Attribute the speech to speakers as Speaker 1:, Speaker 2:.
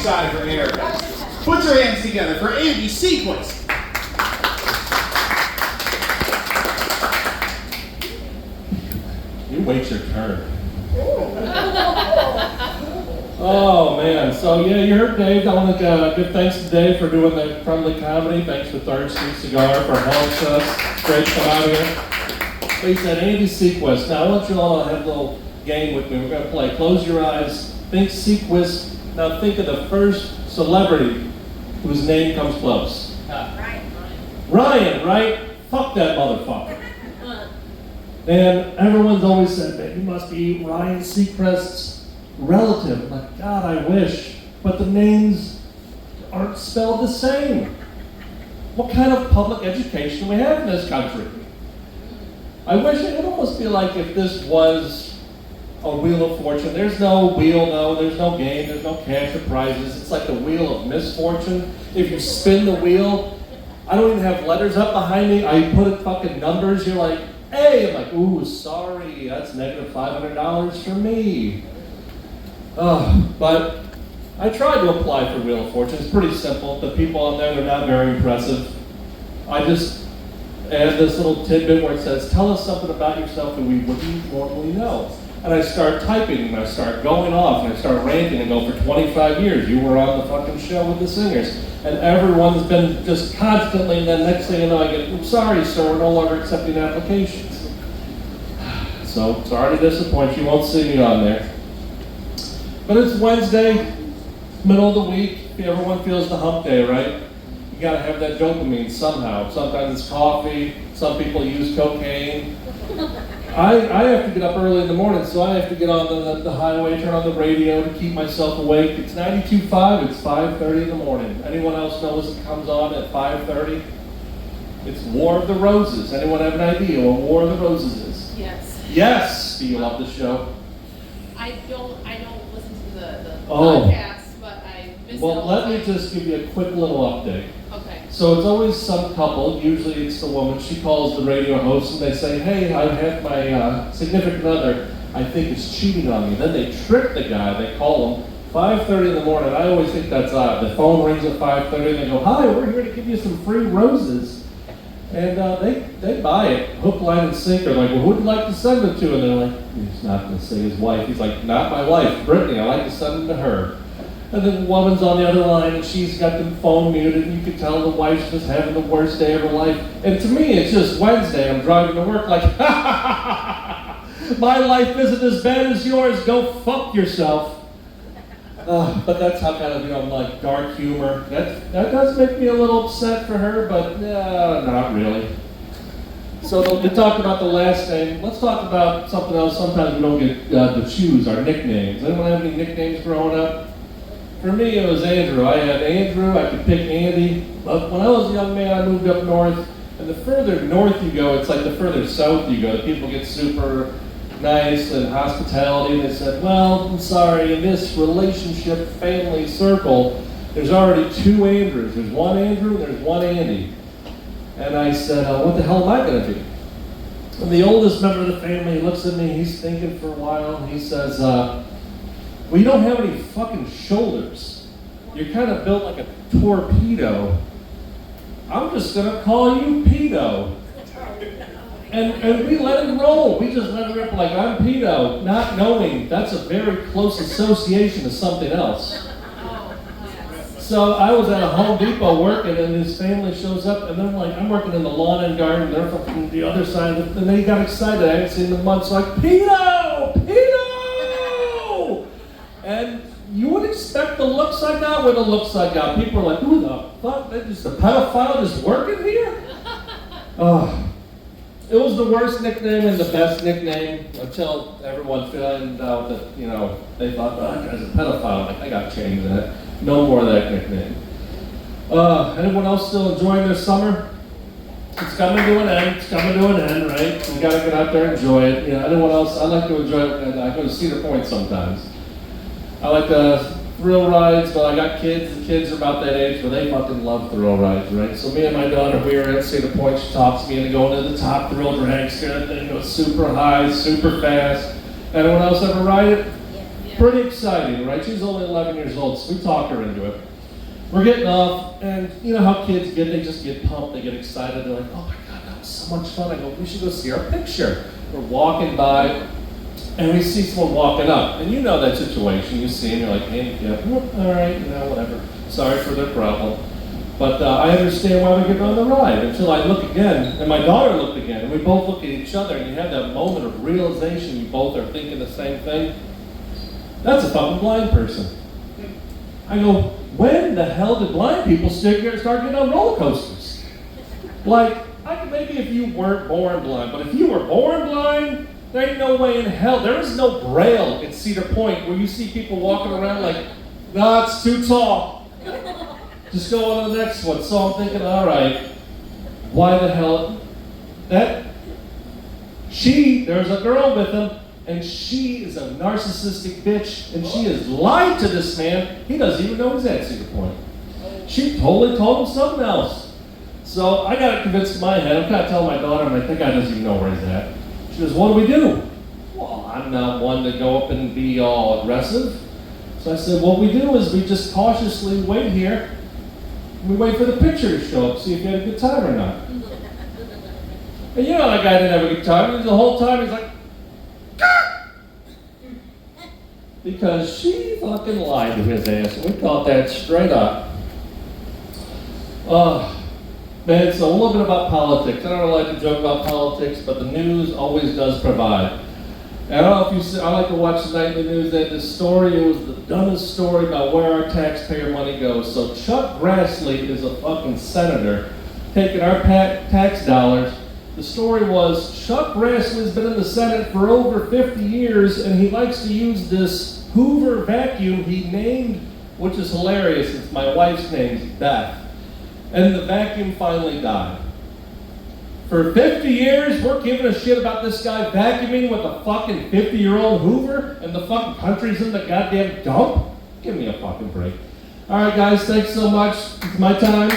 Speaker 1: excited for Erica. Put your hands together for Andy Sequist.
Speaker 2: You wait your turn. Oh man, so yeah, you heard Dave. I want to give thanks to Dave for doing the friendly comedy. Thanks to Third Street Cigar for helping us. Great to come out here. But he said Andy Sequist. Now I want you all to have a little game with me. We're going to play. Close your eyes. Think Sequist. Now think of the first celebrity whose name comes close. Ryan, right? Fuck that motherfucker. And everyone's always said, man, you must be Ryan Seacrest's relative. I'm like, God, I wish. But the names aren't spelled the same. What kind of public education do we have in this country? I wish it would almost be like if this was a Wheel of Fortune. There's no wheel, there's no game, there's no cash or prizes. It's like the Wheel of Misfortune. If you spin the wheel, I don't even have letters up behind me. I put in fucking numbers. You're like, hey, I'm like, ooh, sorry, that's negative $500 for me. But I tried to apply for Wheel of Fortune. It's pretty simple. The people on there, they're not very impressive. I just add this little tidbit where it says, tell us something about yourself that we wouldn't normally know. And I start typing, and I start going off, and I start ranting and go, for 25 years, you were on the fucking show with the singers. And everyone's been just constantly, and then next thing you know, I get, I'm sorry, sir, we're no longer accepting applications. So, sorry to disappoint you, won't see me on there. But it's Wednesday, middle of the week, everyone feels the hump day, right? You gotta have that dopamine somehow. Sometimes it's coffee, some people use cocaine. I have to get up early in the morning, so I have to get on the highway, turn on the radio to keep myself awake. It's 92.5, it's 5:30 in the morning. Anyone else knows it comes on at 5:30? It's War of the Roses. Anyone have an idea what War of the Roses is?
Speaker 3: Yes.
Speaker 2: Yes! Do you love the show?
Speaker 3: I don't listen to the podcast, but I miss it.
Speaker 2: Well, let me just give you a quick little update.
Speaker 3: Okay.
Speaker 2: So it's always some couple, usually it's the woman, she calls the radio host and they say, hey, I have my significant other, I think is cheating on me. Then they trick the guy, they call him, 5:30 in the morning. I always think that's odd. The phone rings at 5:30 and they go, hi, we're here to give you some free roses. And they buy it, hook, line, and sinker. Like, well, who would you like to send it to? And they're like, he's not going to say his wife. He's like, not my wife, Brittany, I like to send them to her. And then the woman's on the other line, and she's got the phone muted, and you can tell the wife's just having the worst day of her life. And to me, it's just Wednesday. I'm driving to work like, my life isn't as bad as yours. Go fuck yourself. But that's how kind of, like dark humor. That does make me a little upset for her, but not really. So we talked about the last name. Let's talk about something else. Sometimes we don't get to choose our nicknames. Anyone have any nicknames growing up? For me, it was Andrew. I had Andrew, I could pick Andy. But when I was a young man, I moved up north. And the further north you go, it's like the further south you go. People get super nice and hospitality. And they said, well, I'm sorry, in this relationship family circle, there's already two Andrews. There's one Andrew and there's one Andy. And I said, what the hell am I going to be? And the oldest member of the family looks at me, he's thinking for a while, and he says, well, you don't have any fucking shoulders. You're kind of built like a torpedo. I'm just going to call you Pedo. And we let it roll. We just let it rip like, I'm Pedo, not knowing that's a very close association to something else. So I was at a Home Depot working, and his family shows up, and they're like, I'm working in the lawn and garden, they're from the other side of it, and they got excited. I hadn't seen them in months, like, Pedo! Pedo! And you would expect the looks I got were the looks I got. People are like, who the fuck? They're just a pedophile just working here? It was the worst nickname and the best nickname until everyone found out that, they thought, that guy's a pedophile. Like, I got changed that. No more of that nickname. Anyone else still enjoying their summer? It's coming to an end. It's coming to an end, right? We gotta get out there and enjoy it. Anyone else? I like to enjoy it, and I go to Cedar Point sometimes. I like the thrill rides, but I got kids. The kids are about that age where they fucking love thrill rides, right? So me and my daughter, we were at Cedar Point. She talks me into going to the top thrill dragster. That thing goes super high, super fast. Anyone else ever ride it?
Speaker 3: Yeah.
Speaker 2: pretty exciting, right? She's only 11 years old, so we talk her into it. We're getting off, and you know how kids get, they just get pumped, they get excited, they're like, oh my God, that was so much fun. I go, we should go see our picture. We're walking by, and we see someone walking up, and you know that situation. You see them, you're like, hey, yeah, all right, you know, whatever. Sorry for their problem. But I understand why we get on the ride, until I look again, and my daughter looked again, and we both look at each other, and you have that moment of realization you both are thinking the same thing. That's a fucking blind person. I go, when the hell did blind people start getting on roller coasters? Like, maybe if you weren't born blind, but if you were born blind, there ain't no way in hell. There is no Braille at Cedar Point where you see people walking around like, no, it's too tall. Just go on to the next one. So I'm thinking, all right, why the hell? There's a girl with him, and she is a narcissistic bitch, and she has lied to this man. He doesn't even know he's at Cedar Point. She totally told him something else. So I got it convinced in my head. I'm kind of telling my daughter, I'm like, that guy doesn't even know where he's at. She goes, what do we do? Well, I'm not one to go up and be all aggressive. So I said, what we do is we just cautiously wait here. We wait for the picture to show up, see if you had a good time or not. And you know that guy didn't have a good time. The whole time he's like, Gah! Because she fucking lied to his ass, and we caught that straight up. Man, so a little bit about politics. I don't really like to joke about politics, but the news always does provide. And I don't know if you see, I like to watch the nightly news. That this story, it was the dumbest story about where our taxpayer money goes. So Chuck Grassley is a fucking senator taking our tax dollars. The story was Chuck Grassley's been in the Senate for over 50 years, and he likes to use this Hoover vacuum he named, which is hilarious. It's my wife's name, Beth. And the vacuum finally died. For 50 years, we're giving a shit about this guy vacuuming with a fucking 50-year-old Hoover, and the fucking country's in the goddamn dump? Give me a fucking break. All right, guys, thanks so much. It's my time.